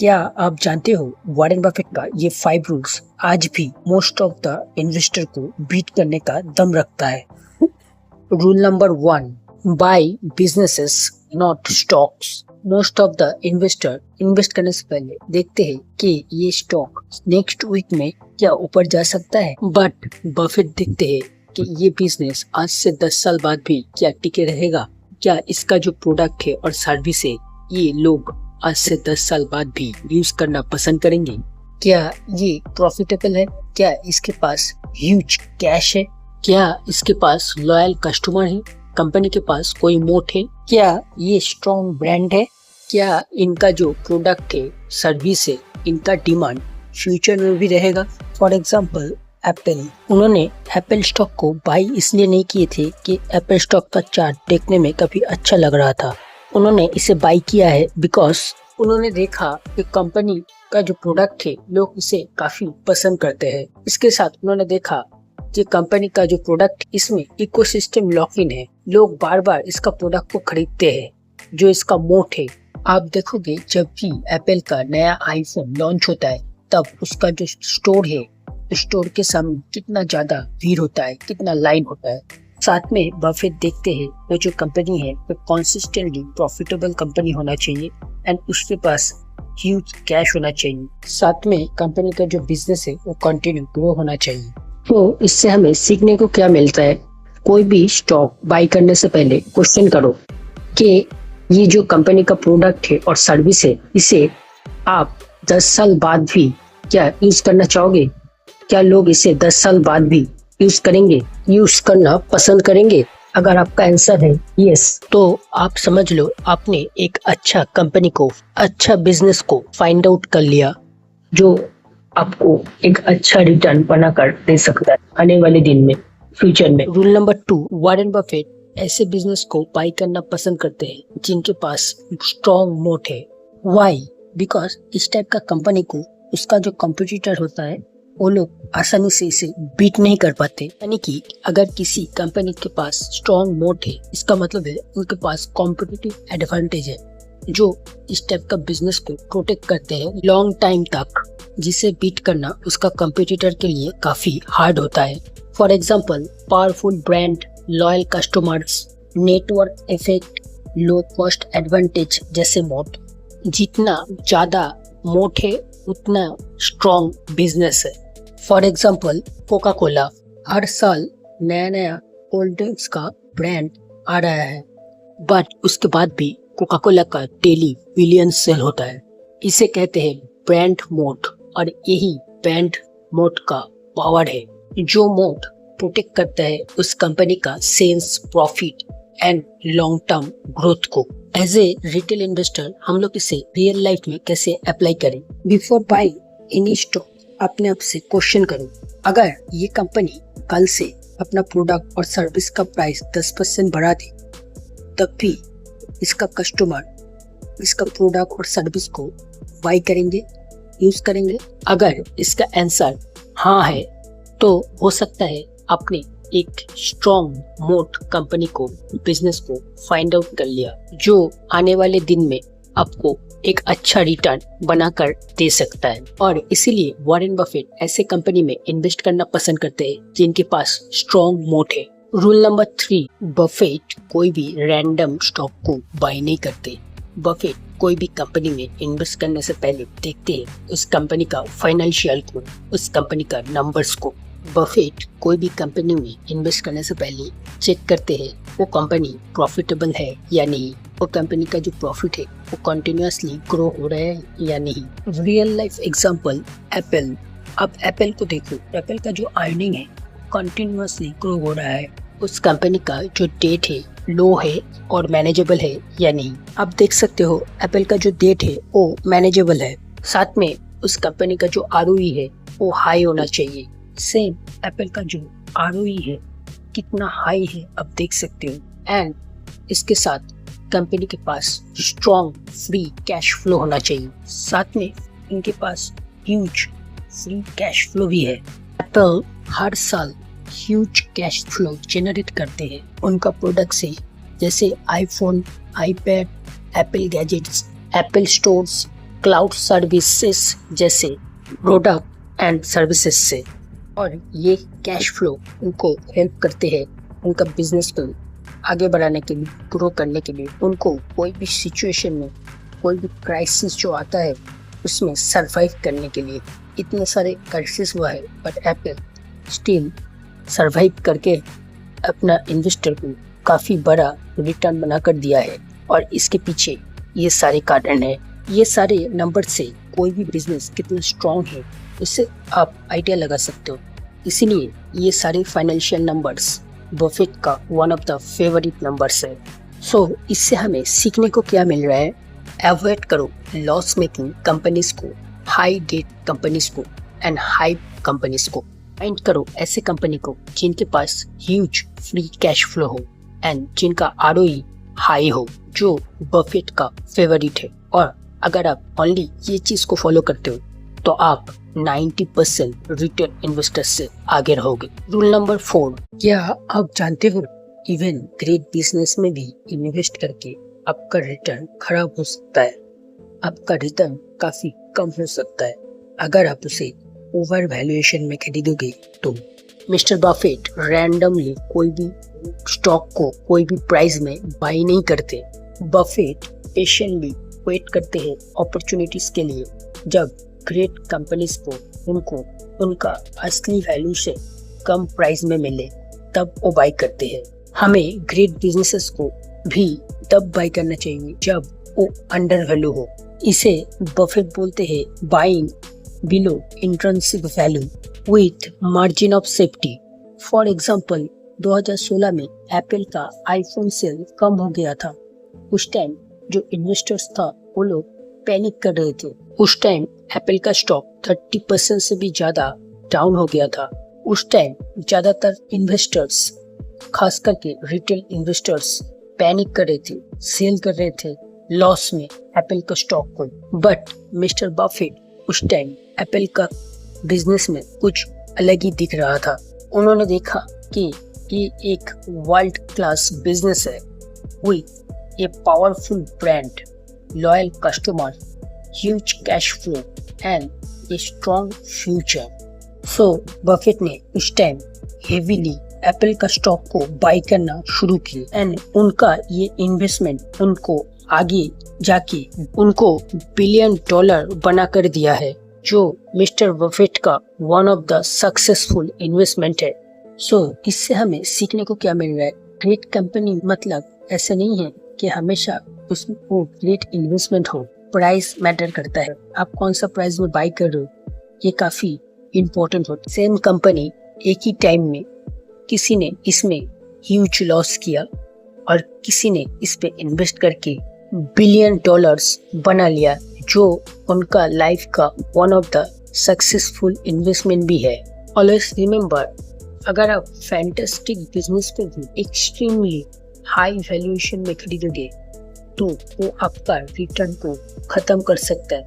क्या आप जानते हो वॉरेन बफेट का ये 5 रूल्स आज भी मोस्ट ऑफ द इन्वेस्टर को बीट करने का दम रखता है। Rule number 1, buy businesses not stocks. Most of the investor invest करने से पहले देखते हैं कि ये स्टॉक नेक्स्ट वीक में क्या ऊपर जा सकता है, बट बफेट देखते हैं कि ये बिजनेस आज से 10 साल बाद भी क्या टिके रहेगा, क्या इसका जो प्रोडक्ट है और सर्विस है ये लोग आज से 10 साल बाद भी यूज करना पसंद करेंगे, क्या ये प्रॉफिटेबल है, क्या इसके पास ह्यूज कैश है, क्या इसके पास लॉयल कस्टमर है, कंपनी के पास कोई मोट है, क्या ये स्ट्रॉन्ग ब्रांड है, क्या इनका जो प्रोडक्ट है सर्विस है इनका डिमांड फ्यूचर में भी रहेगा। फॉर एग्जाम्पल एप्पल, उन्होंने एप्पल स्टॉक को बाई इसलिए नहीं किए थे कि एप्पल स्टॉक का चार्ट देखने में काफी अच्छा लग रहा था, उन्होंने इसे बाई किया है बिकॉज उन्होंने देखा कि कंपनी का जो प्रोडक्ट है लोग इसे काफी पसंद करते हैं। इसके साथ उन्होंने देखा कि कंपनी का जो प्रोडक्ट इसमें इकोसिस्टम लॉक इन है, लोग बार बार इसका प्रोडक्ट को खरीदते हैं, जो इसका मोट है। आप देखोगे जब भी एप्पल का नया आईफोन लॉन्च होता है तब उसका जो स्टोर है, स्टोर के सामने कितना ज्यादा भीड़ होता है, कितना लाइन होता है। साथ में बफेट देखते हैं वो जो कंपनी है वो कंसिस्टेंटली प्रॉफिटेबल कंपनी होना चाहिए एंड उसके पास ह्यूज कैश होना चाहिए। साथ में कंपनी का जो बिजनेस है वो कंटिन्यू ग्रो होना चाहिए। तो इससे हमें सीखने को क्या मिलता है, कोई भी स्टॉक बाई करने से पहले क्वेश्चन करो कि ये जो कंपनी का प्रोडक्ट है और सर्विस है इसे आप 10 साल बाद भी क्या यूज करना चाहोगे, क्या लोग इसे 10 साल बाद भी यूज करेंगे, यूज करना पसंद करेंगे। अगर आपका आंसर है यस, तो आप समझ लो आपने एक अच्छा कंपनी को, अच्छा बिजनेस को फाइंड आउट कर लिया जो आपको एक अच्छा रिटर्न बनाकर दे सकता है आने वाले दिन में, फ्यूचर में। रूल नंबर 2, वॉरेन बफेट ऐसे बिजनेस को बाई करना पसंद करते हैं जिनके पास स्ट्रॉन्ग मोट है। व्हाई? बिकॉज इस टाइप का कंपनी को उसका जो कॉम्पिटिटर होता है वो लोग आसानी से इसे बीट नहीं कर पाते। यानी कि अगर किसी कंपनी के पास स्ट्रॉन्ग मोट है इसका मतलब है उनके पास कॉम्पिटिटिव एडवांटेज है जो इस टाइप का बिजनेस को प्रोटेक्ट करते हैं लॉन्ग टाइम तक, जिसे बीट करना उसका कंपटीटर के लिए काफी हार्ड होता है। For example powerful brand, loyal customers, network effect, low cost advantage जैसे मोट। जितना ज्यादा मोट है उतना स्ट्रॉन्ग बिजनेस है। फॉर एग्जाम्पल कोका कोला, हर साल नया नया कोल्ड ड्रिंक्स का ब्रांड आ रहा है, बट उसके बाद भी कोका कोला का डेली बिलियन सेल होता है। इसे कहते हैं ब्रांड मोट और यही ब्रांड मोट का पावर है जो मोट प्रोटेक्ट करता है उस कंपनी का sales, profit and long term growth को। एज ए रिटेल इन्वेस्टर हम लोग इसे रियल लाइफ में कैसे अप्लाई करें। बिफोर बाइंग एनी स्टॉक अपने आप से क्वेश्चन करो, अगर ये कंपनी कल से अपना प्रोडक्ट और सर्विस का प्राइस 10% बढ़ा दे तब भी इसका कस्टमर इसका प्रोडक्ट और सर्विस को बाई करेंगे, यूज करेंगे। अगर इसका आंसर हाँ है तो हो सकता है आपने एक स्ट्रॉन्ग मोट कंपनी को, बिजनेस को फाइंड आउट कर लिया जो आने वाले दिन में आपको एक अच्छा रिटर्न बनाकर दे सकता है। और इसीलिए वॉरेन बफेट ऐसे कंपनी में इन्वेस्ट करना पसंद करते हैं जिनके पास स्ट्रॉन्ग मोट है। रूल नंबर 3, बफेट कोई भी रैंडम स्टॉक को बाय नहीं करते। बफेट कोई भी कंपनी में इन्वेस्ट करने से पहले देखते हैं उस कंपनी का फाइनेंशियल को, उस कंपनी का नंबर्स को। बफेट कोई भी कंपनी में इन्वेस्ट करने से पहले चेक करते हैं वो कंपनी प्रॉफिटेबल है या नहीं, वो कंपनी का जो प्रॉफिट है वो कंटिन्यूअसली ग्रो हो रहा है या नहीं। Real life example Apple. अब एप्पल को देखो, एप्पल का जो अर्निंग है कंटिन्यूअसली ग्रो हो रहा है, उस कंपनी का जो डेट है लो है और मैनेजेबल है या नहीं। आप देख सकते हो एप्पल का जो डेट है वो मैनेजेबल है, साथ में उस कंपनी का जो ROE है वो हाई होना चाहिए। सेम एप्पल का जो ROE है कितना हाई है आप देख सकते हो। एंड इसके साथ कंपनी के पास स्ट्रॉन्ग फ्री कैश फ्लो होना चाहिए, साथ में इनके पास ह्यूज फ्री कैश फ्लो भी है। एप्पल हर साल ह्यूज कैश फ्लो जनरेट करते हैं उनका प्रोडक्ट से, जैसे iPhone, iPad, Apple gadgets, Apple stores, cloud services जैसे प्रोडक्ट एंड सर्विसेज से। और ये कैश फ्लो उनको हेल्प करते हैं उनका बिजनेस को आगे बढ़ाने के लिए, ग्रो करने के लिए। उनको कोई भी सिचुएशन में, कोई भी क्राइसिस जो आता है उसमें सरवाइव करने के लिए। इतने सारे क्राइसिस हुआ है बट एप्पल स्टिल सरवाइव करके अपना इन्वेस्टर को काफ़ी बड़ा रिटर्न बना कर दिया है। और इसके पीछे ये सारे कारण हैं। ये सारे नंबर से कोई भी बिजनेस कितना स्ट्रॉन्ग है उससे आप आइडिया लगा सकते हो। इसीलिए ये सारे फाइनेंशियल नंबर्स बफेट का one of the favourite numbers है। सो इससे हमें सीखने को क्या मिल रहा है? अवॉइड करो लॉस मेकिंग कंपनीज को, हाई डेट कंपनीज को एंड हाई कंपनीज को। फाइंड करो ऐसे कंपनी को जिनके पास ह्यूज फ्री कैश फ्लो हो एंड जिनका आरओई हाई हो, जो बफेट का फेवरेट है। और अगर आप ओनली ये चीज को फॉलो करते हो तो आप 90% रिटेल इन्वेस्टर्स से आगे रहोगे। रूल नंबर 4, क्या आप जानते हो इवन ग्रेट बिजनेस में भी इन्वेस्ट करके आपका रिटर्न खराब हो सकता है। आपका रिटर्न काफी कम हो सकता है अगर आप उसे ओवर वैल्यूएशन में खरीदोगे तो। मिस्टर बफेट रैंडमली कोई भी स्टॉक को कोई भी प्राइस में बाई नहीं करते। बफेट पेशेंटली वेट करते हैं अपॉर्चुनिटीज के लिए। जब ग्रेट कंपनीज को उनको उनका असली वैल्यू से कम प्राइस में मिले तब वो बाई करते हैं। हमें ग्रेट बिजनेसेस को भी तब बाई करना चाहिए जब वो अंडर वैल्यू हो। इसे बफेट बोलते हैं buying below intrinsic value with margin of safety. For example 2016 में एप्पल का आईफोन सेल कम हो गया था। उस टाइम जो इन्वेस्टर्स था वो लोग पैनिक कर रहे थे। उस टाइम एप्पल का स्टॉक 30% से भी ज्यादा डाउन हो गया था। उस टाइम ज्यादातर इन्वेस्टर्स, खास करके रिटेल इन्वेस्टर्स पैनिक कर रहे थे, सेल कर रहे थे लॉस में एप्पल का स्टॉक को। बट मिस्टर बफेट उस टाइम एप्पल का बिजनेस में कुछ अलग ही दिख रहा था। उन्होंने देखा कि ये एक वर्ल्ड क्लास बिजनेस है with a powerful brand, loyal customer, huge cash flow and a strong future. So Buffett ने उस टाइम हेवीली एप्पल का स्टॉक को बाई करना शुरू किया एंड उनका ये इन्वेस्टमेंट उनको आगे जाके उनको बिलियन डॉलर बना कर दिया है, जो मिस्टर बफेट का one of the successful investment है। सो इससे हमें सीखने को क्या मिल रहा है? ग्रेट कंपनी मतलब ऐसा नहीं है कि हमेशा उसमें वो ग्रेट इन्वेस्टमेंट हो। प्राइस मैटर करता है, आप कौन सा प्राइस में बाई कर रहे हो ये काफी इम्पोर्टेंट होता है। सेम कंपनी एक ही टाइम में किसी ने इसमें ह्यूज लॉस किया और किसी ने इस पे इन्वेस्ट करके बिलियन डॉलर्स बना लिया, जो उनका लाइफ का one of the successful investment भी है। ऑलवेज रिमेम्बर, अगर आप फैंटास्टिक बिजनेस पे भी एक्सट्रीमली हाई वैल्यूएशन में खरीदोगे तो वो आपका रिटर्न को खत्म कर सकता है,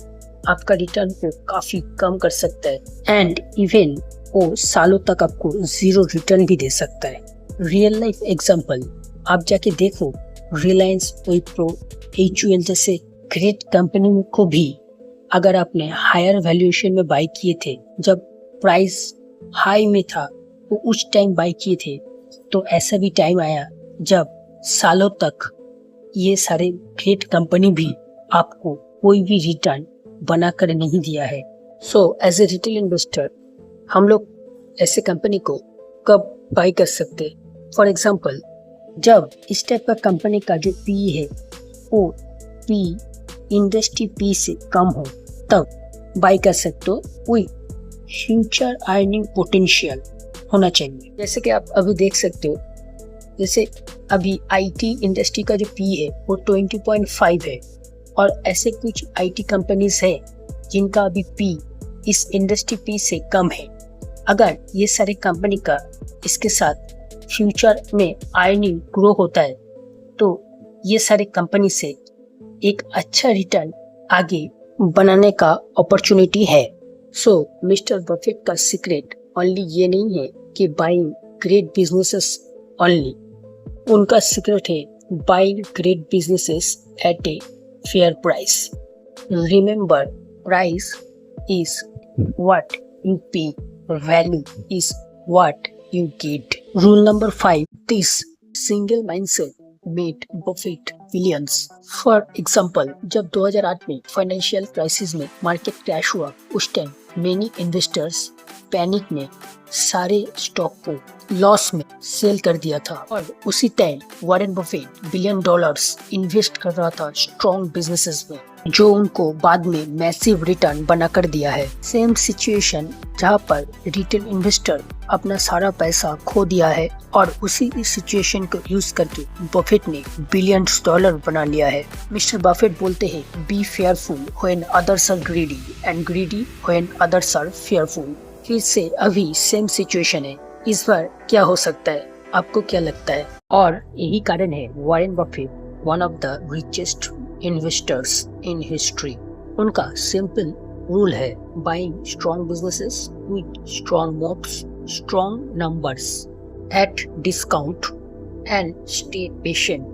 आपका रिटर्न को काफी कम कर सकता है एंड इवन वो सालों तक आपको जीरो रिटर्न भी दे सकता है। रियल लाइफ एग्जांपल आप जाके देखो, रिलायंस, विप्रो, HUL जैसे ग्रेट कंपनी को भी अगर आपने हायर वैल्यूएशन में बाई किए थे, जब प्राइस हाई में था वो उस टाइम बाई किए थे, तो ऐसा भी टाइम आया जब सालों तक ये सारे ग्रेट कंपनी भी आपको कोई भी रिटर्न बना कर नहीं दिया है। So as a retail investor हम लोग ऐसे कंपनी को कब बाई कर सकते? फॉर एग्जाम्पल, जब इस टाइप का कंपनी का जो पी है वो पी इंडस्ट्री पी से कम हो तब बाई कर सकते हो। कोई फ्यूचर अर्निंग पोटेंशियल होना चाहिए। जैसे कि आप अभी देख सकते हो, जैसे अभी आईटी इंडस्ट्री का जो पी है वो 20.5 है और ऐसे कुछ आईटी कंपनीज है जिनका अभी पी इस इंडस्ट्री पी से कम है। अगर ये सारे कंपनी का इसके साथ फ्यूचर में अर्निंग ग्रो होता है तो ये सारे कंपनी से एक अच्छा रिटर्न आगे बनाने का अपॉर्चुनिटी है। सो मिस्टर बफेट का सीक्रेट ओनली ये नहीं है कि बाइंग ग्रेट बिजनेसेस ओनली, उनका सीक्रेट है buying great businesses at a fair price. Remember, price is what you pay, value is what you get. Rule number 5. This single mindset made Buffett billions. For example, जब 2008 में financial crisis में market crash हुआ, उस time many investors panic में सारे stock को loss में cell कर दिया था और उसी time Warren Buffett $1 billion invest कर रहा था स्ट्रॉन्ग बिजनेसेस में, जो उनको बाद में मैसिव रिटर्न बना कर दिया है। सेम सिचुएशन जहाँ पर रिटेल इन्वेस्टर अपना सारा पैसा खो दिया है और उसी सिचुएशन को यूज करके बफेट ने $बिलियंस बना लिया है। मिस्टर बफेट बोलते हैं, be fearful when others are greedy and greedy when others are fearful. फिर से अभी सेम सिचुएशन है, इस बार क्या हो सकता है, आपको क्या लगता है? और यही कारण है Warren Buffett one of the richest investors in history. उनका सिंपल रूल है, buying strong businesses with strong moats, strong numbers at discount and stay patient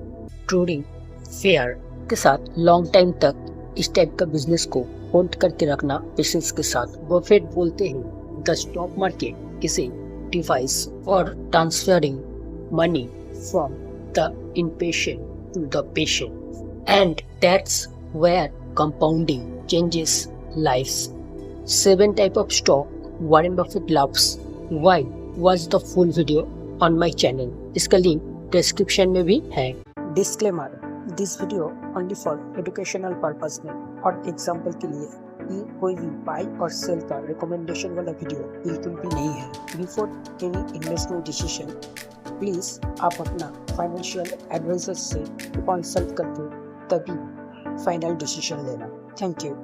during fear. के साथ लॉन्ग टाइम तक इस टाइप का बिजनेस को होल्ड करके रखना पेशेंस के साथ। बफेट बोलते हैं, the stock market is a device for transferring money from the impatient to the patient, and that's where compounding changes lives. 7 type of stock Warren Buffett loves. Why? Watch the full video on my channel. इसका link description में भी है। Disclaimer, this video only for educational purpose में और example के लिए ये कोई भी बाई और सेल का रिकमेंडेशन वाला वीडियो बिल्कुल भी नहीं है। Before any investment decision please आप अपना फाइनेंशियल एडवाइजर से कंसल्ट करके तभी फाइनल डिसीजन लेना। Thank you.